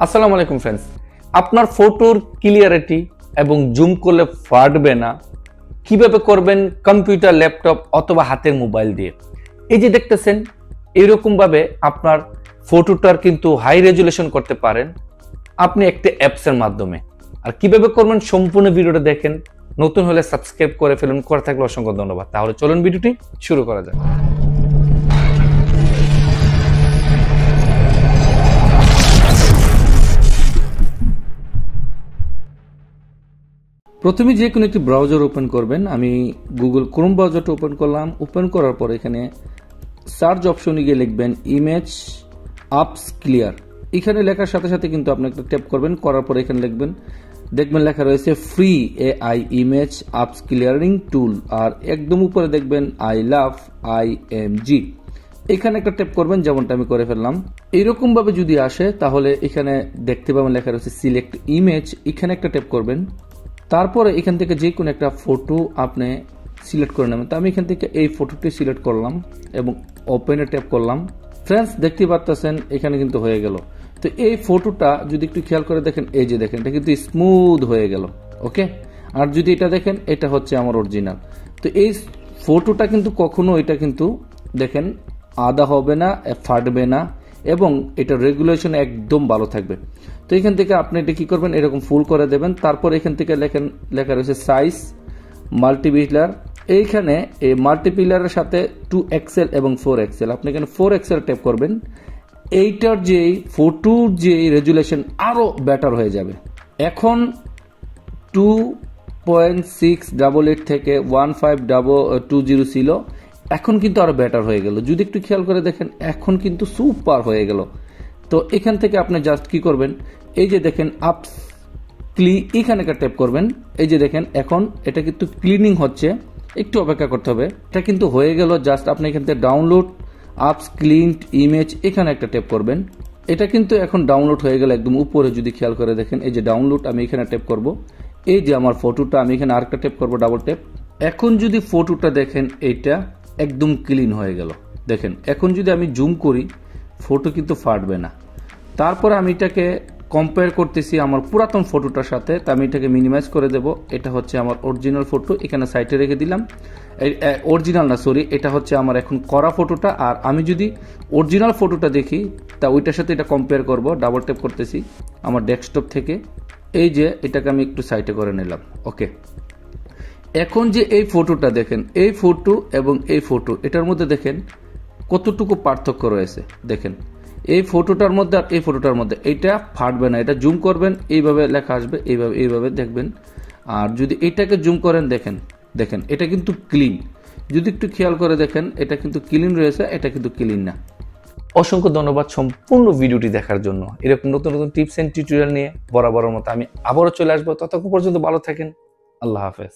আসসালামু আলাইকুম ফ্রেন্ডস, আপনার ফটোর ক্লিয়ারিটি এবং জুম করলে ফাটবে না কিভাবে করবেন কম্পিউটার, ল্যাপটপ অথবা হাতের মোবাইল দিয়ে। এই যে দেখতেছেন, এরকম ভাবে আপনার ফটোটার কিন্তু হাই রেজুলেশন করতে পারেন আপনি একটা অ্যাপসের মাধ্যমে। আর কিভাবে করবেন সম্পূর্ণ ভিডিওটা দেখেন। নতুন হলে সাবস্ক্রাইব করে ফেলুন, করে থাকলে অসংখ্য ধন্যবাদ। তাহলে চলুন ভিডিওটি শুরু করা যাক। প্রথমে যে কোনো একটি ব্রাউজার ওপেন করবেন। আমি গুগল ক্রোম ব্রাউজারটা ওপেন করলাম। ওপেন করার পর এখানে সার্চ অপশনে গিয়ে লিখবেন ইমেজ আপস ক্লিয়ার। এখানে লেখার সাথে সাথে কিন্তু আপনি একটা ট্যাপ করবেন, করার পর এখানে লিখবেন, দেখবেন লেখা রয়েছে ফ্রি এআই ইমেজ আপস ক্লিয়ারিং টুল, আর একদম উপরে দেখবেন আই লাভ IMG। এখানে একটা ট্যাপ করবেন, যেমনটা আমি করে ফেললাম। এইরকম ভাবে যদি আসে তাহলে এখানে দেখতে পাবেন লেখা রয়েছে সিলেক্ট ইমেজ। এখানে একটা ট্যাপ করবেন, তারপরে এখান থেকে যে কোনো একটা ফটো আপনি সিলেক্ট করে নেবেন। তো আমি এখান থেকে এই ফটোটি সিলেক্ট করলাম এবং ওপেনে ট্যাপ করলাম। ফ্রেন্ডস, দেখতে পাচ্ছেন এখানে কিন্তু হয়ে গেল। তো এই ফটোটা যদি একটু খেয়াল করে দেখেন, এই যে দেখেন এটা কিন্তু স্মুথ হয়ে গেল। ওকে, আর যদি এটা দেখেন, এটা হচ্ছে আমার অরিজিনাল। তো এই ফটোটা কিন্তু কখনো এটা কিন্তু দেখেন আদা হবে না, ফাটবে না, এবং এটা রেগুলেশন একদম ভালো থাকবে। তো এখান থেকে আপনি এটা কি করবেন, এরকম ফুল করে দেবেন। তারপর এখান থেকে লেখা রয়েছে সাইজ মাল্টিপিলার। এইখানে এই মাল্টিপিলারের সাথে 2XL এবং 4XL, আপনি এখানে 4XL ট্যাপ করবেন। এইটার যে ফটোর যে রেজুলেশন আরো বেটার হয়ে যাবে। এখন 2.688 থেকে 1520 ছিল, এখন কিন্তু আরো বেটার হয়ে গেল। যদি একটু খেয়াল করে দেখেন, এখন কিন্তু সুপার হয়ে গেল। তো এখান থেকে আপনি জাস্ট কি করবেন, এই যে দেখেন আপস এখানে একটা ট্যাপ করবেন। এই যে দেখেন এখন এটা কিন্তু ক্লিনিং হচ্ছে, একটু অপেক্ষা করতে হবে। এটা কিন্তু হয়ে গেল। জাস্ট আপনি এখান থেকে ডাউনলোড আপস ক্লিনড ইমেজ, এখানে একটা ট্যাপ করবেন। এটা কিন্তু এখন ডাউনলোড হয়ে গেল একদম উপরে। যদি খেয়াল করে দেখেন, এই যে ডাউনলোড, আমি এখানে ট্যাপ করব। এই যে আমার ফটোটা, আমি এখানে আরেকটা ট্যাপ করব, ডাবল ট্যাপ। এখন যদি ফটোটা দেখেন, এইটা একদম ক্লিন হয়ে গেল। দেখেন এখন যদি আমি জুম করি, ফটো কিন্তু ফাটবে না। তারপরে আমি এটাকে কম্পেয়ার করতেছি আমার পুরাতন ফটোটার সাথে। তা আমি এটাকে মিনিমাইজ করে দেব। এটা হচ্ছে আমার অরিজিনাল ফটো, এখানে সাইডে রেখে দিলাম। অরিজিনাল না, সরি, এটা হচ্ছে আমার এখন করা ফটোটা। আর আমি যদি অরিজিনাল ফটোটা দেখি, তা ওইটার সাথে এটা কম্পেয়ার করব। ডাবল ট্যাপ করতেছি আমার ডেস্কটপ থেকে। এই যে এটাকে আমি একটু সাইডে করে নিলাম। ওকে, এখন যে এই ফটোটা দেখেন, এই ফটো এবং এই ফটো, এটার মধ্যে দেখেন কতটুকু পার্থক্য রয়েছে। দেখেন এই ফটোটার মধ্যে আর এই ফটোটার মধ্যে, এটা ফাটবে না। এটা জুম করবেন, এইভাবে লেখা আসবে, এইভাবে দেখবেন। আর যদি এটাকে জুম করেন, দেখেন দেখেন এটা কিন্তু ক্লিন। যদি একটু খেয়াল করে দেখেন, এটা কিন্তু ক্লিন রয়েছে, এটা কিন্তু ক্লিন না। অসংখ্য ধন্যবাদ সম্পূর্ণ ভিডিওটি দেখার জন্য। এরকম নতুন নতুন টিপস এন্ড টিউটোরিয়াল নিয়ে বরাবরের মতো আমি আবারও চলে আসবো। ততক্ষণ পর্যন্ত ভালো থাকেন। আল্লাহ হাফেজ।